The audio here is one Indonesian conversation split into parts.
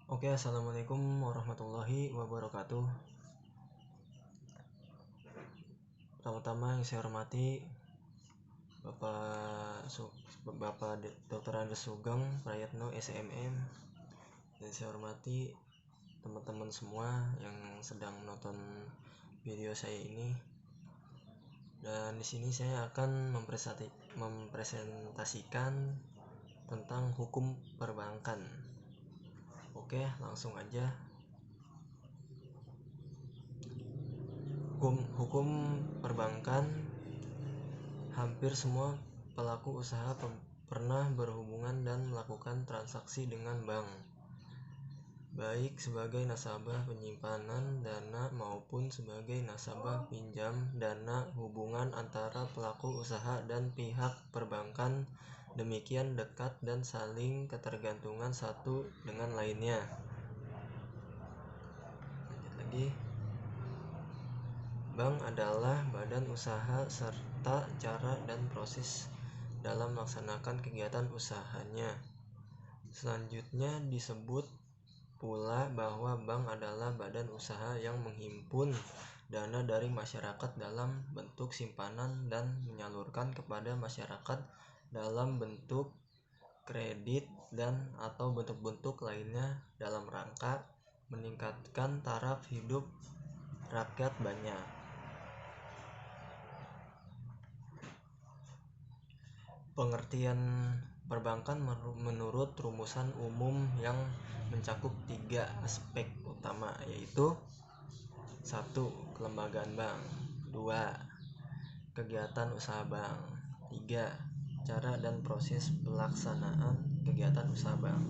Oke, assalamualaikum warahmatullahi wabarakatuh. Pertama-tama yang saya hormati Bapak Dr. Andes Sugeng Prayatno SMM, dan saya hormati teman-teman semua yang sedang menonton video saya ini. Dan di sini saya akan mempresentasikan tentang hukum perbankan. Oke, langsung aja. Hukum perbankan, hampir semua pelaku usaha pernah berhubungan dan melakukan transaksi dengan bank, baik sebagai nasabah penyimpanan dana maupun sebagai nasabah pinjam dana. Hubungan antara pelaku usaha dan pihak perbankan demikian dekat dan saling ketergantungan satu dengan lainnya. Lanjut lagi. Bank adalah badan usaha serta cara dan proses dalam melaksanakan kegiatan usahanya. Selanjutnya disebut pula bahwa bank adalah badan usaha yang menghimpun dana dari masyarakat dalam bentuk simpanan dan menyalurkan kepada masyarakat dalam bentuk kredit dan atau bentuk-bentuk lainnya dalam rangka meningkatkan taraf hidup rakyat banyak. Pengertian perbankan menurut rumusan umum yang mencakup 3 aspek utama, yaitu 1. Kelembagaan bank, 2. Kegiatan usaha bank, 3. Cara dan proses pelaksanaan kegiatan usaha bank.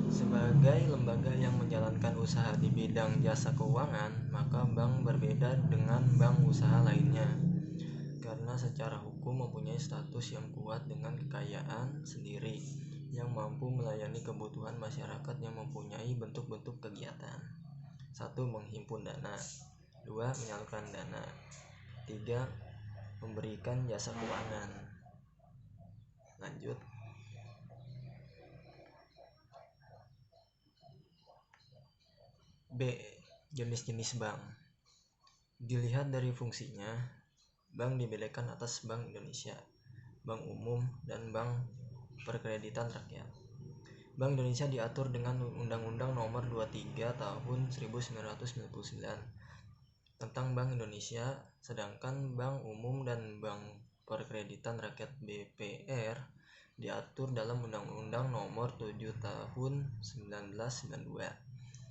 Sebagai lembaga yang menjalankan usaha di bidang jasa keuangan, maka bank berbeda dengan bank usaha lainnya karena secara hukum mempunyai status yang kuat dengan kekayaan sendiri yang mampu melayani kebutuhan masyarakat yang mempunyai bentuk-bentuk kegiatan. 1. Menghimpun dana, 2. Menyalurkan dana, 3. Memberikan jasa keuangan. Lanjut. B. Jenis-jenis bank. Dilihat dari fungsinya, bank dibedakan atas Bank Indonesia, bank umum, dan bank perkreditan rakyat. Bank Indonesia diatur dengan Undang-Undang Nomor 23 Tahun 1999 tentang Bank Indonesia, sedangkan bank umum dan bank perkreditan rakyat BPR diatur dalam Undang-Undang Nomor 7 Tahun 1992,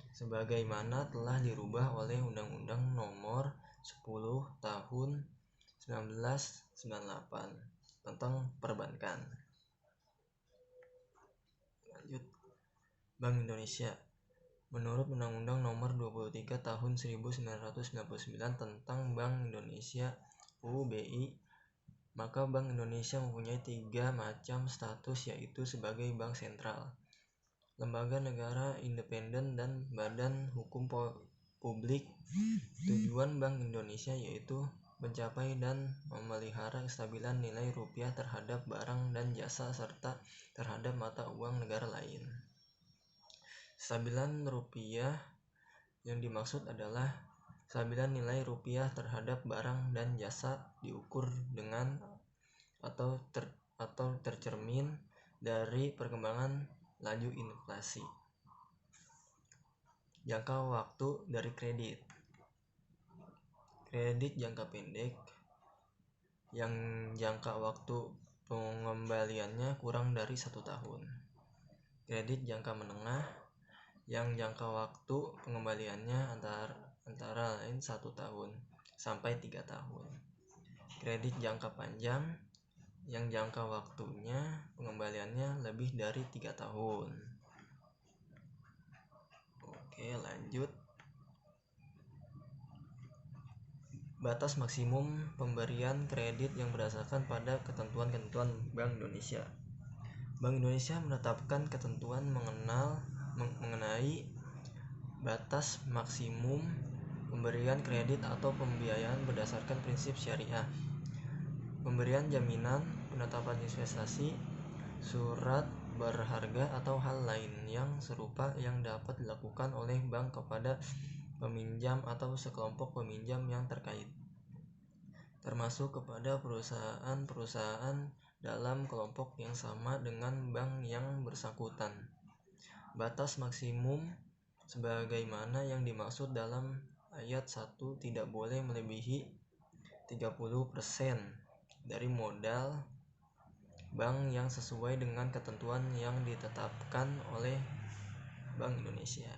sebagaimana telah dirubah oleh Undang-Undang Nomor 10 Tahun 1998 tentang perbankan. Lanjut. Bank Indonesia. Menurut Undang-Undang Nomor 23 Tahun 1999 tentang Bank Indonesia (UBI), maka Bank Indonesia mempunyai 3 macam status, yaitu sebagai bank sentral, lembaga negara independen, dan badan hukum publik. Tujuan Bank Indonesia yaitu mencapai dan memelihara kestabilan nilai rupiah terhadap barang dan jasa serta terhadap mata uang negara lain. Kestabilan rupiah yang dimaksud adalah kestabilan nilai rupiah terhadap barang dan jasa diukur dengan atau tercermin dari perkembangan laju inflasi. Jangka waktu dari kredit. Kredit jangka pendek yang jangka waktu pengembaliannya kurang dari 1 tahun. Kredit jangka menengah yang jangka waktu pengembaliannya antara lain 1 tahun sampai 3 tahun. Kredit jangka panjang yang jangka waktunya pengembaliannya lebih dari 3 tahun. Oke, lanjut. Batas maksimum pemberian kredit yang berdasarkan pada ketentuan-ketentuan Bank Indonesia. Bank Indonesia menetapkan ketentuan mengenai batas maksimum pemberian kredit atau pembiayaan berdasarkan prinsip syariah, pemberian jaminan, penetapan investasi, surat berharga, atau hal lain yang yang serupa yang dapat dilakukan oleh bank kepada peminjam atau sekelompok peminjam yang terkait, termasuk kepada perusahaan-perusahaan dalam kelompok yang sama dengan bank yang bersangkutan. Batas maksimum sebagaimana yang dimaksud dalam ayat 1 tidak boleh melebihi 30% dari modal bank yang sesuai dengan ketentuan yang ditetapkan oleh Bank Indonesia.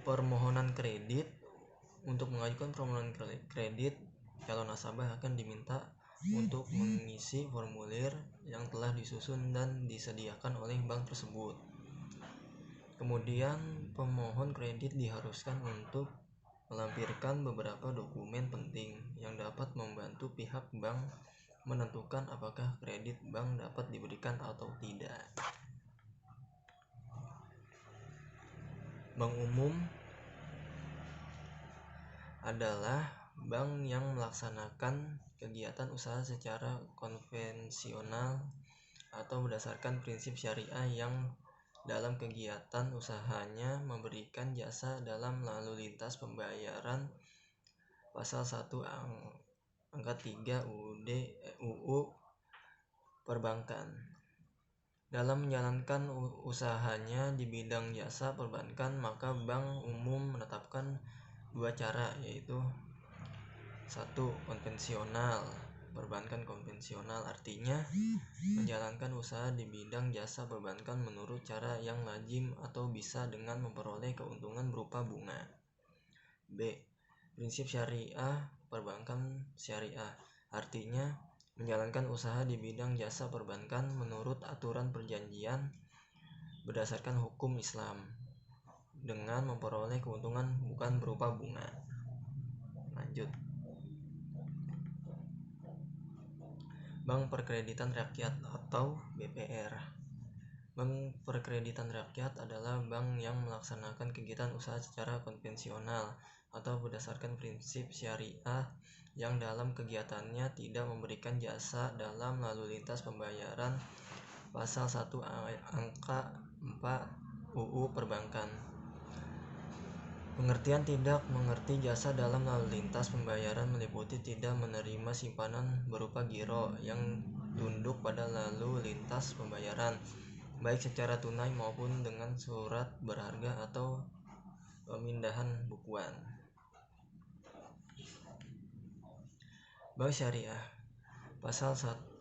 Permohonan kredit. Untuk mengajukan permohonan kredit, calon nasabah akan diminta untuk mengisi formulir yang telah disusun dan disediakan oleh bank tersebut. Kemudian pemohon kredit diharuskan untuk melampirkan beberapa dokumen penting yang dapat membantu pihak bank menentukan apakah kredit bank dapat diberikan atau tidak. Bank umum adalah bank yang melaksanakan kegiatan usaha secara konvensional atau berdasarkan prinsip syariah yang dalam kegiatan usahanya memberikan jasa dalam lalu lintas pembayaran pasal 1 angka 3 UU Perbankan. Dalam menjalankan usahanya di bidang jasa perbankan, maka bank umum menetapkan dua cara, yaitu 1. Konvensional. Perbankan konvensional artinya menjalankan usaha di bidang jasa perbankan menurut cara yang lazim atau bisa dengan memperoleh keuntungan berupa bunga. B. Prinsip syariah perbankan syariah artinya menjalankan usaha di bidang jasa perbankan menurut aturan perjanjian berdasarkan hukum Islam dengan memperoleh keuntungan bukan berupa bunga. Lanjut. Bank Perkreditan Rakyat atau BPR. Bank Perkreditan Rakyat adalah bank yang melaksanakan kegiatan usaha secara konvensional atau berdasarkan prinsip syariah yang dalam kegiatannya tidak memberikan jasa dalam lalu lintas pembayaran pasal 1 angka 4 UU Perbankan. Pengertian tidak mengerti jasa dalam lalu lintas pembayaran meliputi tidak menerima simpanan berupa giro yang tunduk pada lalu lintas pembayaran, baik secara tunai maupun dengan surat berharga atau pemindahan bukuan. Bank Syariah. Pasal 1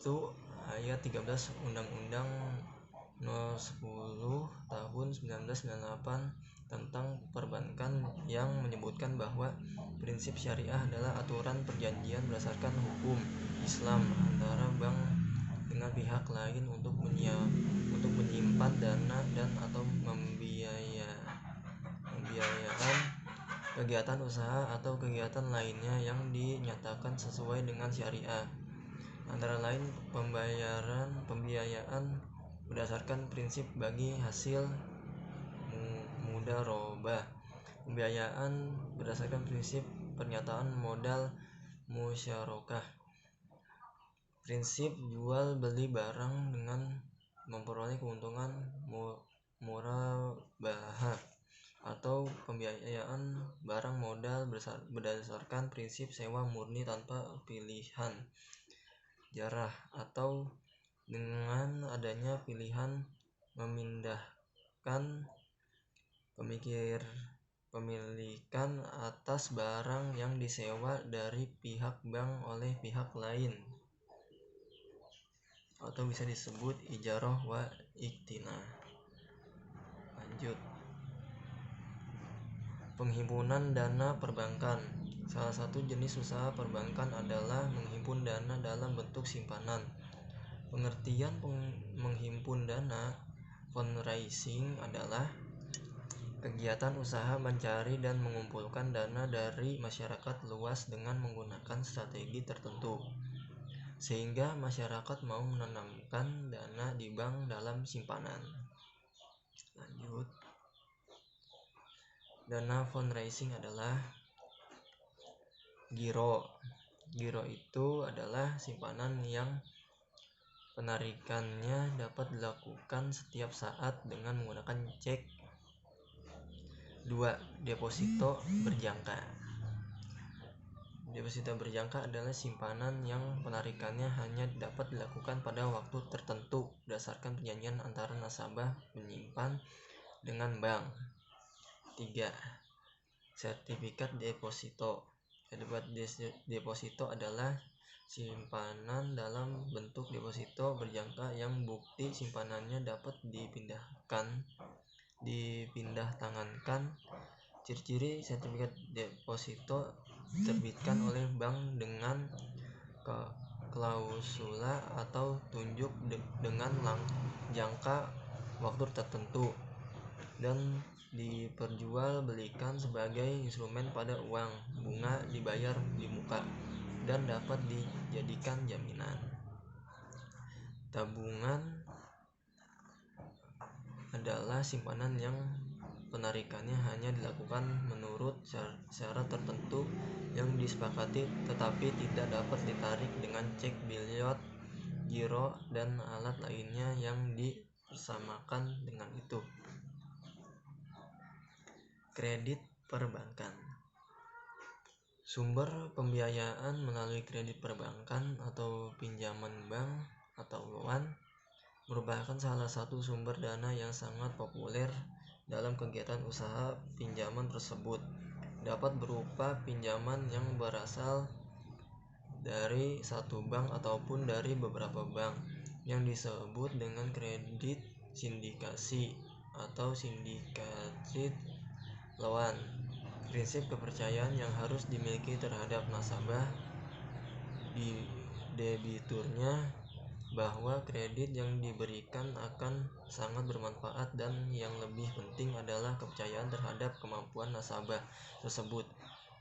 ayat 13 Undang-Undang No. 10 Tahun 1998 tentang perbankan yang menyebutkan bahwa prinsip syariah adalah aturan perjanjian berdasarkan hukum Islam antara bank dengan pihak lain untuk menyimpan dana dan atau pembiayaan kegiatan usaha atau kegiatan lainnya yang dinyatakan sesuai dengan syariah, antara lain pembiayaan berdasarkan prinsip bagi hasil mudharabah, pembiayaan berdasarkan prinsip pernyataan modal musyarakah, prinsip jual beli barang dengan memperoleh keuntungan murabahah, atau pembiayaan barang modal berdasarkan prinsip sewa murni tanpa pilihan jarah, atau dengan adanya pilihan memindahkan pemilikan atas barang yang disewa dari pihak bank oleh pihak lain, atau bisa disebut ijarah wa iktinah. Lanjut. Penghimpunan dana perbankan. Salah satu jenis usaha perbankan adalah menghimpun dana dalam bentuk simpanan. Pengertian menghimpun dana fundraising adalah kegiatan usaha mencari dan mengumpulkan dana dari masyarakat luas dengan menggunakan strategi tertentu, sehingga masyarakat mau menanamkan dana di bank dalam simpanan. Lanjut. Dana fundraising adalah giro. Giro itu adalah simpanan yang Penarikannya dapat dilakukan setiap saat dengan menggunakan cek. 2. Deposito berjangka. Deposito berjangka adalah simpanan yang penarikannya hanya dapat dilakukan pada waktu tertentu berdasarkan perjanjian antara nasabah penyimpan dengan bank. 3. Sertifikat deposito. Sertifikat deposito adalah simpanan dalam bentuk deposito berjangka yang bukti simpanannya dapat dipindah tangankan. Ciri-ciri sertifikat deposito diterbitkan oleh bank dengan klausula atau tunjuk dengan jangka waktu tertentu dan diperjualbelikan sebagai instrumen pada uang bunga dibayar di muka dan dapat dijadikan jaminan. Tabungan adalah simpanan yang penarikannya hanya dilakukan menurut syarat tertentu yang disepakati tetapi tidak dapat ditarik dengan cek billiot, giro, dan alat lainnya yang dipersamakan dengan itu. Kredit perbankan. Sumber pembiayaan melalui kredit perbankan atau pinjaman bank atau loan merupakan salah satu sumber dana yang sangat populer dalam kegiatan usaha. Pinjaman tersebut dapat berupa pinjaman yang berasal dari satu bank ataupun dari beberapa bank yang disebut dengan kredit sindikasi atau syndicated loan. Prinsip kepercayaan yang harus dimiliki terhadap nasabah debiturnya bahwa kredit yang diberikan akan sangat bermanfaat dan yang lebih penting adalah kepercayaan terhadap kemampuan nasabah tersebut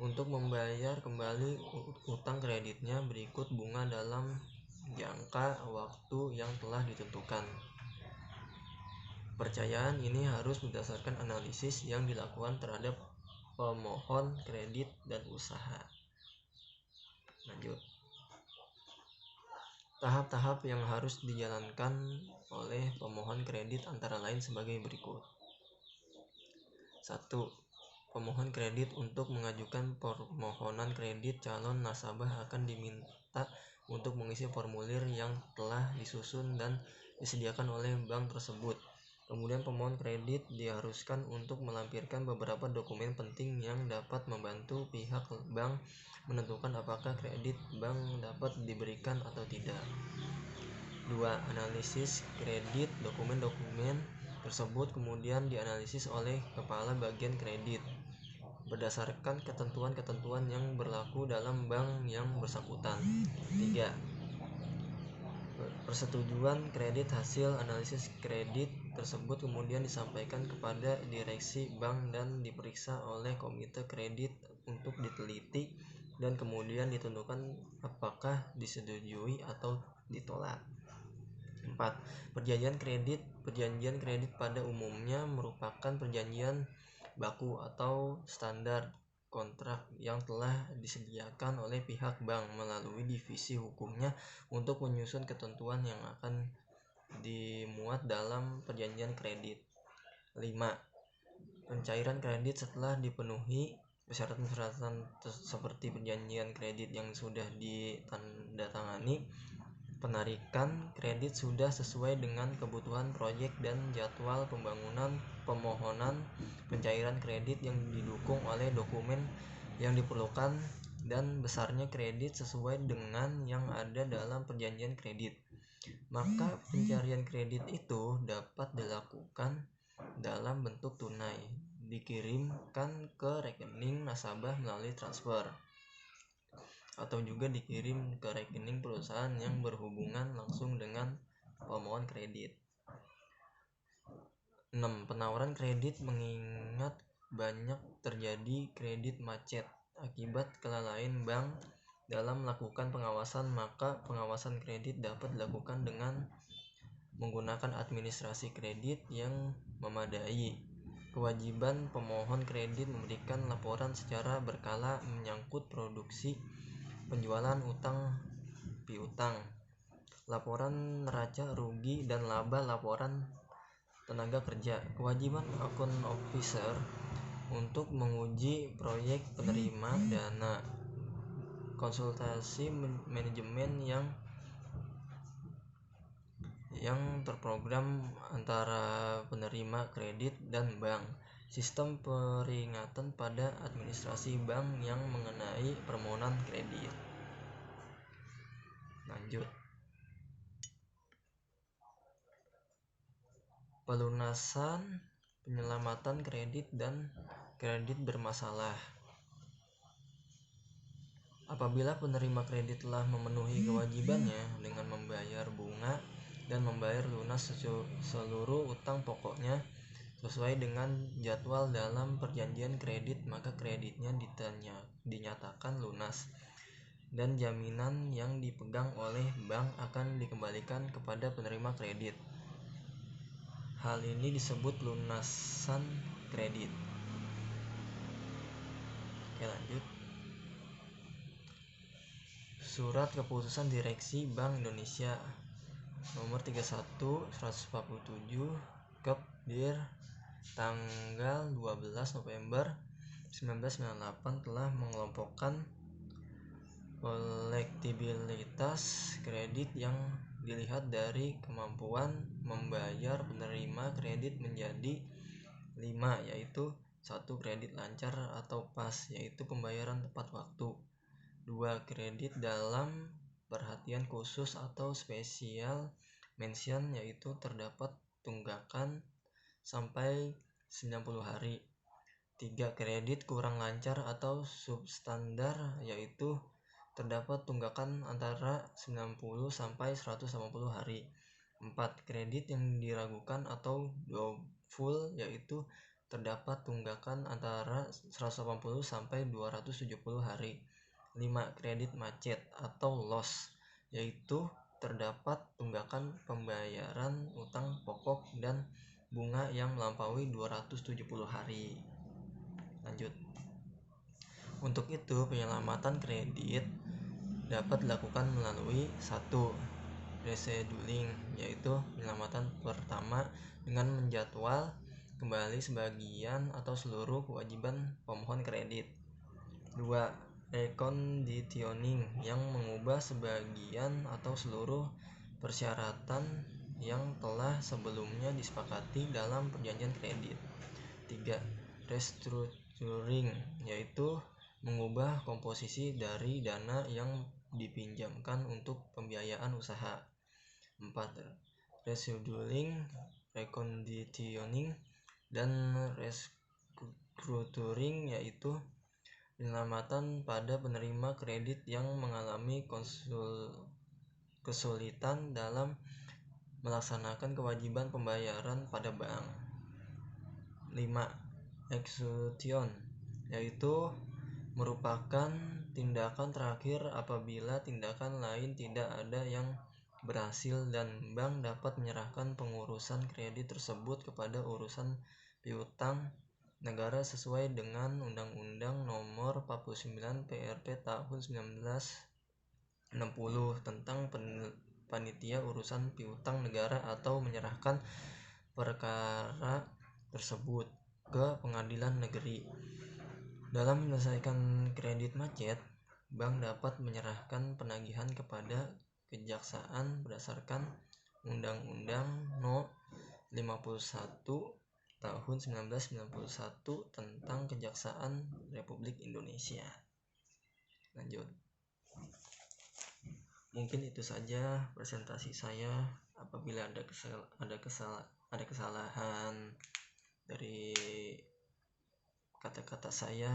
untuk membayar kembali utang kreditnya berikut bunga dalam jangka waktu yang telah ditentukan. Percayaan ini harus berdasarkan analisis yang dilakukan terhadap pemohon kredit dan usaha. Lanjut. Tahap-tahap yang harus dijalankan oleh pemohon kredit antara lain sebagai berikut. 1. Pemohon kredit untuk mengajukan permohonan kredit, calon nasabah akan diminta untuk mengisi formulir yang telah disusun dan disediakan oleh bank tersebut. Kemudian pemohon kredit diharuskan untuk melampirkan beberapa dokumen penting yang dapat membantu pihak bank menentukan apakah kredit bank dapat diberikan atau tidak. 2. Analisis kredit. Dokumen-dokumen tersebut kemudian dianalisis oleh kepala bagian kredit berdasarkan ketentuan-ketentuan yang berlaku dalam bank yang bersangkutan. 3. Persetujuan kredit. Hasil analisis kredit tersebut kemudian disampaikan kepada direksi bank dan diperiksa oleh komite kredit untuk diteliti dan kemudian ditentukan apakah disetujui atau ditolak. 4. Perjanjian kredit. Perjanjian kredit pada umumnya merupakan perjanjian baku atau standar kontrak yang telah disediakan oleh pihak bank melalui divisi hukumnya untuk menyusun ketentuan yang akan dimuat dalam perjanjian kredit. 5. Pencairan kredit. Setelah dipenuhi persyaratan-persyaratan seperti perjanjian kredit yang sudah ditandatangani, penarikan kredit sudah sesuai dengan kebutuhan proyek dan jadwal pembangunan pemohonan pencairan kredit yang didukung oleh dokumen yang diperlukan dan besarnya kredit sesuai dengan yang ada dalam perjanjian kredit. Maka pencarian kredit itu dapat dilakukan dalam bentuk tunai, dikirimkan ke rekening nasabah melalui transfer, atau juga dikirim ke rekening perusahaan yang berhubungan langsung dengan pemohon kredit. 6. Penawaran kredit. Mengingat banyak terjadi kredit macet akibat kelalaian bank dalam melakukan pengawasan, maka pengawasan kredit dapat dilakukan dengan menggunakan administrasi kredit yang memadai. Kewajiban pemohon kredit memberikan laporan secara berkala menyangkut produksi, penjualan, utang piutang, laporan neraca rugi dan laba laporan tenaga kerja. Kewajiban account officer untuk menguji proyek penerima dana, konsultasi manajemen yang terprogram antara penerima kredit dan bank, sistem peringatan pada administrasi bank yang mengenai permohonan kredit. Lanjut. Pelunasan, penyelamatan kredit dan kredit bermasalah. Apabila penerima kredit telah memenuhi kewajibannya dengan membayar bunga dan membayar lunas seluruh utang pokoknya sesuai dengan jadwal dalam perjanjian kredit, maka kreditnya dinyatakan lunas dan jaminan yang dipegang oleh bank akan dikembalikan kepada penerima kredit. Hal ini disebut lunasan kredit. Oke, lanjut. Surat Keputusan Direksi Bank Indonesia nomor 31/147 Kepdir tanggal 12 November 1998 telah mengelompokkan kolektibilitas kredit yang dilihat dari kemampuan membayar penerima kredit menjadi 5, yaitu 1. Kredit lancar atau pas, yaitu pembayaran tepat waktu. 2. Kredit dalam perhatian khusus atau special mention, yaitu terdapat tunggakan sampai 90 hari. 3. Kredit kurang lancar atau substandar, yaitu terdapat tunggakan antara 90 sampai 180 hari. 4. Kredit yang diragukan atau doubtful, yaitu terdapat tunggakan antara 180 sampai 270 hari. 5. Kredit macet atau loss, yaitu terdapat tunggakan pembayaran utang pokok dan bunga yang melampaui 270 hari. Lanjut. Untuk itu, penyelamatan kredit dapat dilakukan melalui 1. Rescheduling, yaitu penyelamatan pertama dengan menjadwal kembali sebagian atau seluruh kewajiban pemohon kredit. 2. Reconditioning, yang mengubah sebagian atau seluruh persyaratan yang telah sebelumnya disepakati dalam perjanjian kredit. 3. Restructuring, yaitu mengubah komposisi dari dana yang dipinjamkan untuk pembiayaan usaha. 4. Rescheduling, reconditioning, dan restructuring, yaitu penyelamatan pada penerima kredit yang mengalami kesulitan dalam melaksanakan kewajiban pembayaran pada bank. 5. Execution, yaitu merupakan tindakan terakhir apabila tindakan lain tidak ada yang berhasil dan bank dapat menyerahkan pengurusan kredit tersebut kepada urusan piutang negara sesuai dengan Undang-Undang Nomor 49 PRP tahun 1960 tentang panitia urusan piutang negara, atau menyerahkan perkara tersebut ke pengadilan negeri. Dalam menyelesaikan kredit macet, bank dapat menyerahkan penagihan kepada kejaksaan berdasarkan Undang-Undang No. 51 tahun 1991 tentang Kejaksaan Republik Indonesia. Lanjut. Mungkin itu saja presentasi saya. Apabila ada kesalahan dari kata-kata saya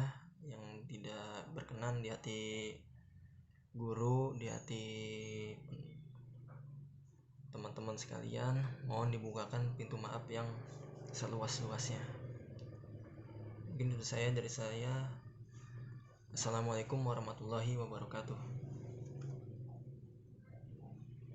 yang tidak berkenan di hati guru, di hati teman-teman sekalian, mohon dibukakan pintu maaf yang seluas-luasnya. Mungkin itu saya dari saya. Assalamualaikum warahmatullahi wabarakatuh.